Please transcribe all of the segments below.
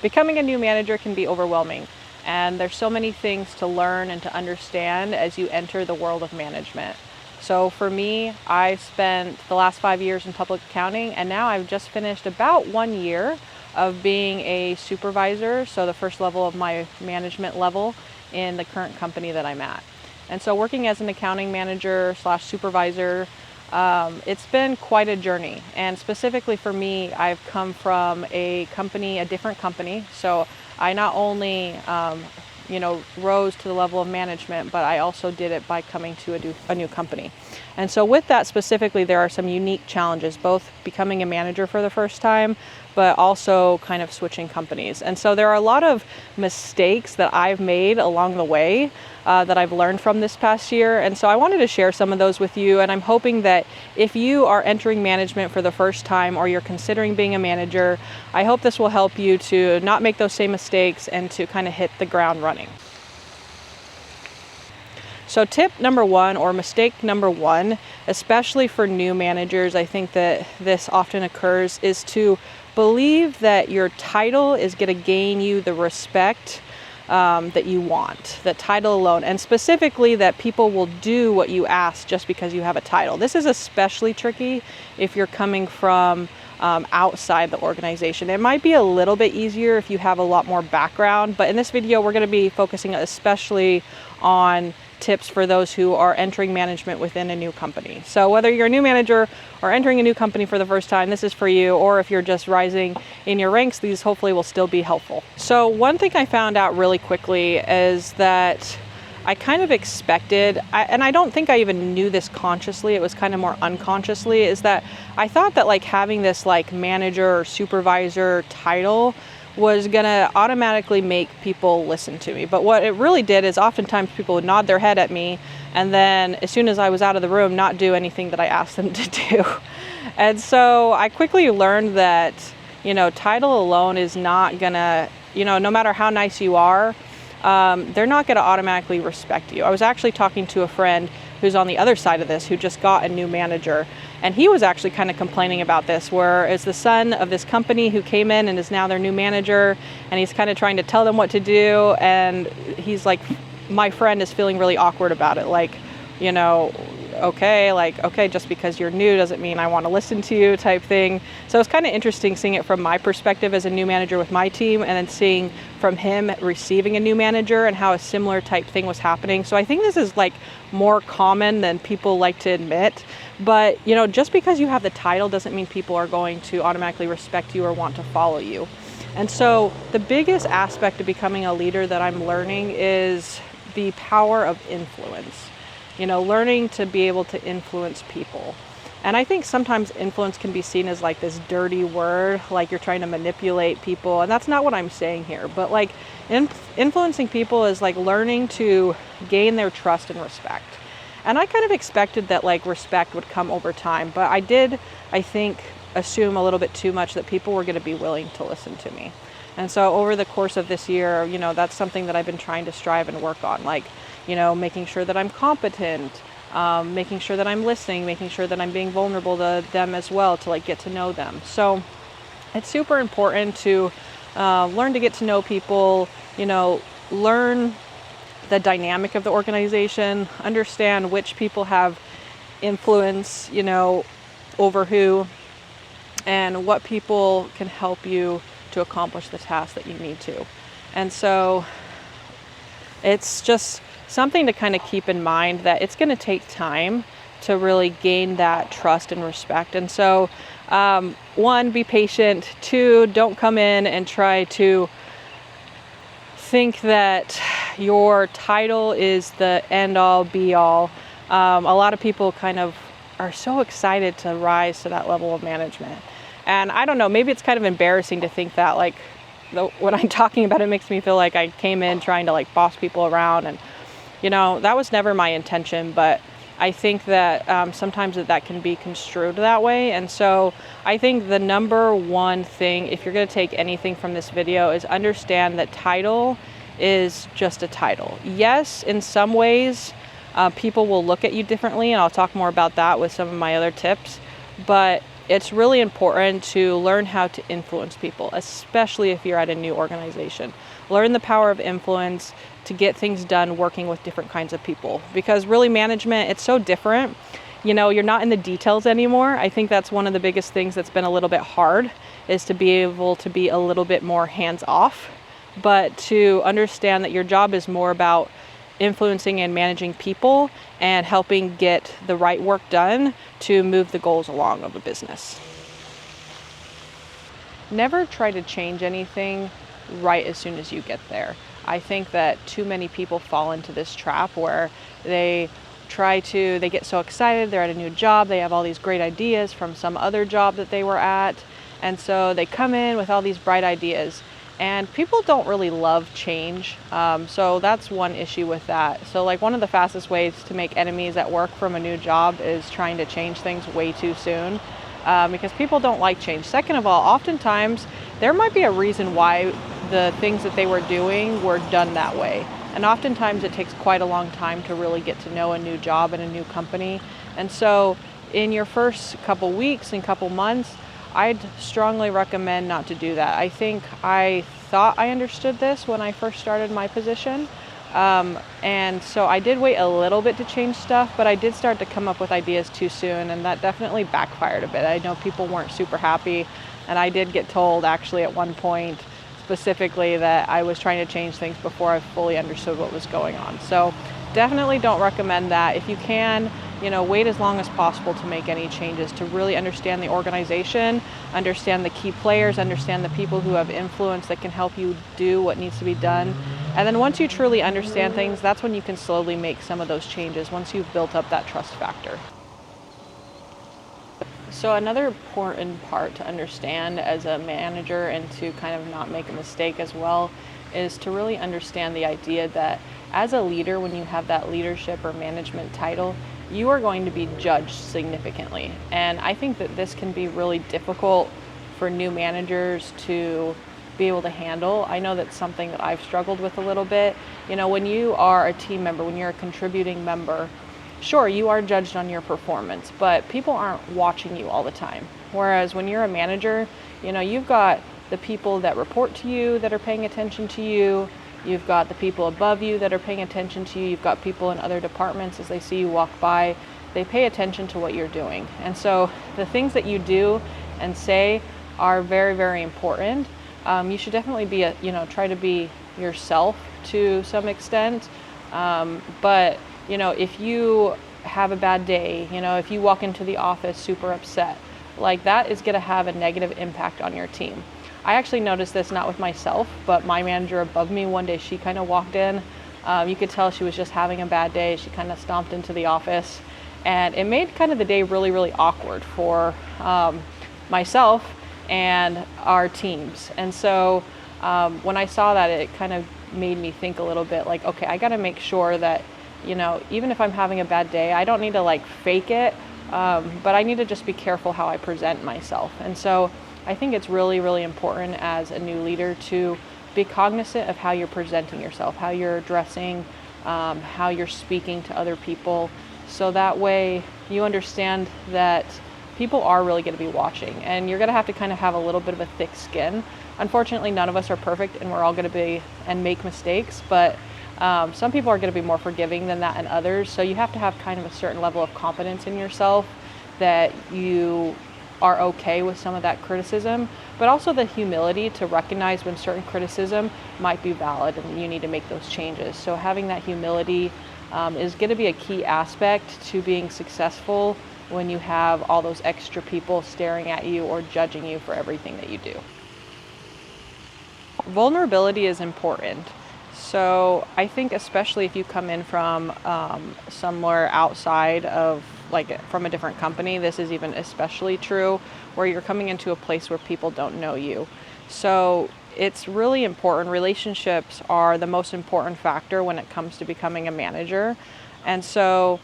becoming a new manager can be overwhelming. And there's so many things to learn and to understand as you enter the world of management. So for me, I spent the last 5 years in public accounting, and now I've just finished about 1 year of being a supervisor, so the first level of my management level in the current company that I'm at. And so working as an accounting manager / supervisor, it's been quite a journey. And specifically for me, I've come from a different company. So I not only rose to the level of management, but I also did it by coming to a new company. And so with that specifically, there are some unique challenges, both becoming a manager for the first time, but also kind of switching companies. And so there are a lot of mistakes that I've made along the way that I've learned from this past year. And so I wanted to share some of those with you. And I'm hoping that if you are entering management for the first time, or you're considering being a manager, I hope this will help you to not make those same mistakes and to kind of hit the ground running. So tip number one, or mistake number one, especially for new managers, I think that this often occurs, is to believe that your title is going to gain you the respect that you want, the title alone, and specifically that people will do what you ask just because you have a title. This is especially tricky if you're coming from outside the organization. It might be a little bit easier if you have a lot more background, but in this video we're going to be focusing especially on tips for those who are entering management within a new company. So whether you're a new manager or entering a new company for the first time, this is for you, or if you're just rising in your ranks, these hopefully will still be helpful. So one thing I found out really quickly is that I kind of expected, and I don't think I even knew this consciously, it was kind of more unconsciously, is that I thought that like having this like manager or supervisor title was gonna automatically make people listen to me. But what it really did is oftentimes people would nod their head at me, and then as soon as I was out of the room, not do anything that I asked them to do. And so I quickly learned that, title alone is not gonna, no matter how nice you are, they're not gonna automatically respect you. I was actually talking to a friend who's on the other side of this, who just got a new manager. And he was actually kind of complaining about this, where it's the son of this company who came in and is now their new manager, and he's kind of trying to tell them what to do. And he's like, my friend is feeling really awkward about it. Like, okay, just because you're new doesn't mean I want to listen to you type thing. So it's kind of interesting seeing it from my perspective as a new manager with my team, and then seeing from him receiving a new manager and how a similar type thing was happening. So I think this is like more common than people like to admit. But, just because you have the title doesn't mean people are going to automatically respect you or want to follow you. And so the biggest aspect of becoming a leader that I'm learning is the power of influence. Learning to be able to influence people. And I think sometimes influence can be seen as like this dirty word, like you're trying to manipulate people. And that's not what I'm saying here. But like influencing people is like learning to gain their trust and respect. And I kind of expected that like respect would come over time, but I did, I think, assume a little bit too much that people were going to be willing to listen to me. And so over the course of this year, that's something that I've been trying to strive and work on, like, making sure that I'm competent, making sure that I'm listening, making sure that I'm being vulnerable to them as well, to like get to know them. So it's super important to learn to get to know people, learn the dynamic of the organization, understand which people have influence, over who, and what people can help you to accomplish the task that you need to. And so it's just something to kind of keep in mind, that it's going to take time to really gain that trust and respect. And so, one, be patient. Two, don't come in and try to think that your title is the end all be all. A lot of people kind of are so excited to rise to that level of management. And I don't know, maybe it's kind of embarrassing to think that, like, when I'm talking about it, makes me feel like I came in trying to like boss people around, and that was never my intention. But I think that sometimes that can be construed that way. And so I think the number one thing, if you're going to take anything from this video, is understand that title is just a title. Yes, in some ways, people will look at you differently, and I'll talk more about that with some of my other tips. But it's really important to learn how to influence people, especially if you're at a new organization. Learn the power of influence to get things done working with different kinds of people, because really management, it's so different. You're not in the details anymore. I think that's one of the biggest things that's been a little bit hard, is to be able to be a little bit more hands off, but to understand that your job is more about influencing and managing people and helping get the right work done to move the goals along of a business. Never try to change anything right as soon as you get there. I think that too many people fall into this trap where they get so excited, they're at a new job, they have all these great ideas from some other job that they were at, and so they come in with all these bright ideas. And people don't really love change, so that's one issue with that. So like one of the fastest ways to make enemies at work from a new job is trying to change things way too soon, because people don't like change. Second of all, oftentimes there might be a reason why the things that they were doing were done that way. And oftentimes it takes quite a long time to really get to know a new job and a new company. And so in your first couple weeks and couple months, I'd strongly recommend not to do that. I think I thought I understood this when I first started my position. And so I did wait a little bit to change stuff, but I did start to come up with ideas too soon, and that definitely backfired a bit. I know people weren't super happy, and I did get told actually at one point specifically that I was trying to change things before I fully understood what was going on. So definitely don't recommend that. If you can, wait as long as possible to make any changes, to really understand the organization, understand the key players, understand the people who have influence that can help you do what needs to be done. And then once you truly understand things, that's when you can slowly make some of those changes, once you've built up that trust factor. So another important part to understand as a manager, and to kind of not make a mistake as well, is to really understand the idea that as a leader, when you have that leadership or management title, you are going to be judged significantly. And I think that this can be really difficult for new managers to be able to handle. I know that's something that I've struggled with a little bit. When you are a team member, when you're a contributing member, sure, you are judged on your performance, but people aren't watching you all the time. Whereas when you're a manager, you've got the people that report to you that are paying attention to you. You've got the people above you that are paying attention to you. You've got people in other departments, as they see you walk by, they pay attention to what you're doing. And so the things that you do and say are very, very important. You should definitely be, try to be yourself to some extent. But if you have a bad day, if you walk into the office super upset, like that is going to have a negative impact on your team. I actually noticed this not with myself, but my manager above me, one day she kind of walked in. You could tell she was just having a bad day. She kind of stomped into the office, and it made kind of the day really, really awkward for myself and our teams. And so when I saw that, it kind of made me think a little bit like, okay, I got to make sure that, even if I'm having a bad day, I don't need to like fake it, but I need to just be careful how I present myself. And so I think it's really, really important as a new leader to be cognizant of how you're presenting yourself, how you're dressing, how you're speaking to other people. So that way you understand that people are really going to be watching, and you're going to have to kind of have a little bit of a thick skin. Unfortunately, none of us are perfect, and we're all going to be and make mistakes, but some people are going to be more forgiving than that and others. So you have to have kind of a certain level of confidence in yourself that you are okay with some of that criticism, but also the humility to recognize when certain criticism might be valid and you need to make those changes. So having that humility is going to be a key aspect to being successful when you have all those extra people staring at you or judging you for everything that you do. Vulnerability is important. So I think especially if you come in from somewhere outside of, like from a different company, this is even especially true, where you're coming into a place where people don't know you. So it's really important. Relationships are the most important factor when it comes to becoming a manager. And so,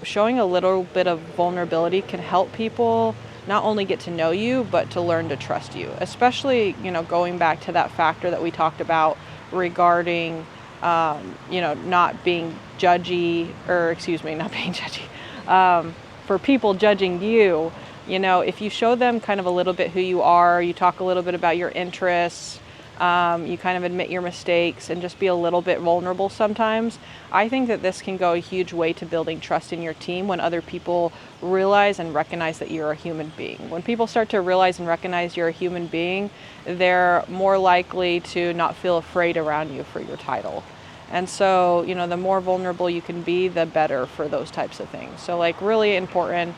showing a little bit of vulnerability can help people not only get to know you, but to learn to trust you, especially, going back to that factor that we talked about regarding, not being judgy, not being judgy, for people judging you. If you show them kind of a little bit who you are, you talk a little bit about your interests, you kind of admit your mistakes and just be a little bit vulnerable sometimes, I think that this can go a huge way to building trust in your team when other people realize and recognize that you're a human being. When people start to realize and recognize you're a human being, they're more likely to not feel afraid around you for your title. And so, the more vulnerable you can be, the better for those types of things. So really important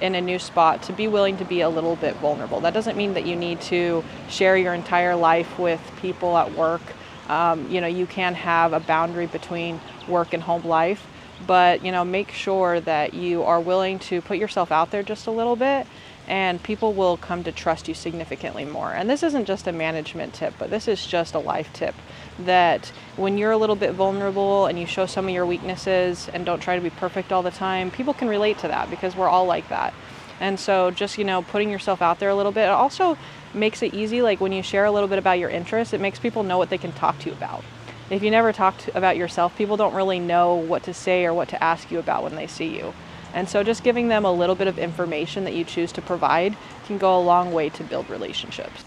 in a new spot to be willing to be a little bit vulnerable. That doesn't mean that you need to share your entire life with people at work. You can have a boundary between work and home life, but make sure that you are willing to put yourself out there just a little bit, and people will come to trust you significantly more. And this isn't just a management tip, but this is just a life tip, that when you're a little bit vulnerable and you show some of your weaknesses and don't try to be perfect all the time, people can relate to that because we're all like that. And so just, putting yourself out there a little bit, it also makes it easy. Like when you share a little bit about your interests, it makes people know what they can talk to you about. If you never talk about yourself, people don't really know what to say or what to ask you about when they see you. And so just giving them a little bit of information that you choose to provide can go a long way to build relationships.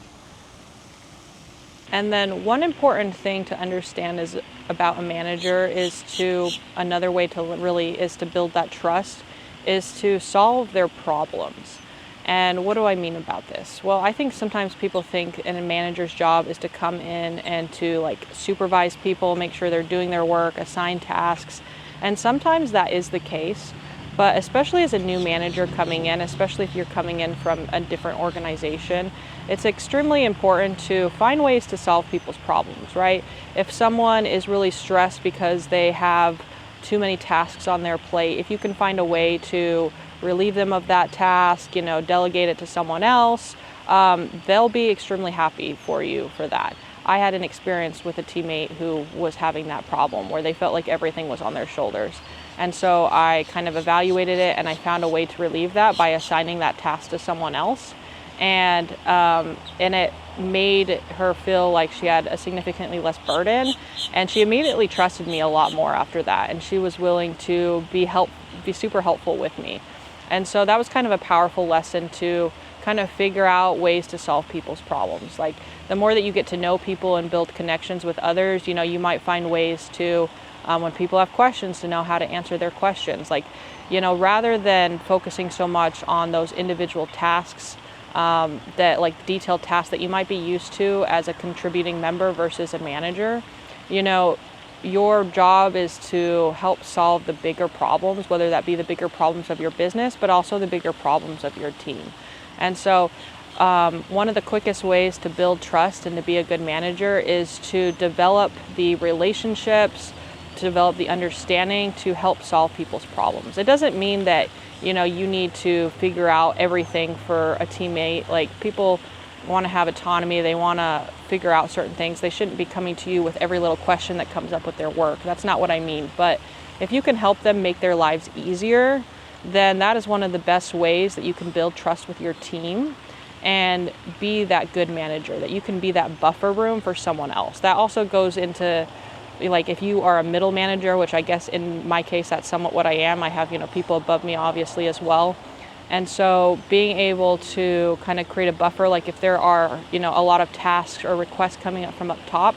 And then one important thing to understand is about a manager is another way to build that trust is to solve their problems. And what do I mean about this? Well, I think sometimes people think a manager's job is to come in and to supervise people, make sure they're doing their work, assign tasks. And sometimes that is the case. But especially as a new manager coming in, especially if you're coming in from a different organization, it's extremely important to find ways to solve people's problems, right? If someone is really stressed because they have too many tasks on their plate, if you can find a way to relieve them of that task, delegate it to someone else, they'll be extremely happy for you for that. I had an experience with a teammate who was having that problem where they felt like everything was on their shoulders. And so I kind of evaluated it and I found a way to relieve that by assigning that task to someone else. And it made her feel like she had a significantly less burden. And she immediately trusted me a lot more after that. And she was willing to be super helpful with me. And so that was kind of a powerful lesson to kind of figure out ways to solve people's problems. Like the more that you get to know people and build connections with others, you might find ways to, when people have questions, to know how to answer their questions. Rather than focusing so much on those individual tasks, detailed tasks that you might be used to as a contributing member versus a manager, your job is to help solve the bigger problems, whether that be the bigger problems of your business, but also the bigger problems of your team. And so one of the quickest ways to build trust and to be a good manager is to develop the relationships, to develop the understanding to help solve people's problems. It doesn't mean that, you need to figure out everything for a teammate. People want to have autonomy. They want to figure out certain things. They shouldn't be coming to you with every little question that comes up with their work. That's not what I mean. But if you can help them make their lives easier, then that is one of the best ways that you can build trust with your team and be that good manager, that you can be that buffer room for someone else. That also goes into if you are a middle manager, which I guess in my case, that's somewhat what I am. I have, people above me obviously as well. And so being able to kind of create a buffer, if there are, a lot of tasks or requests coming up from up top,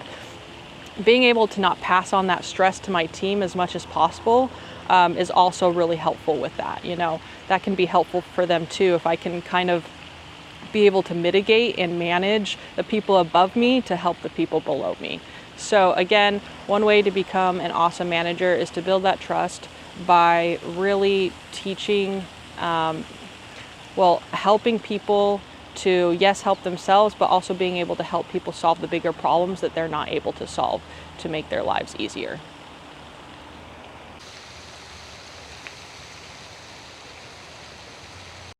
being able to not pass on that stress to my team as much as possible is also really helpful with that. That can be helpful for them too, if I can kind of be able to mitigate and manage the people above me to help the people below me. So again, one way to become an awesome manager is to build that trust by really teaching, helping people to, yes, help themselves, but also being able to help people solve the bigger problems that they're not able to solve to make their lives easier.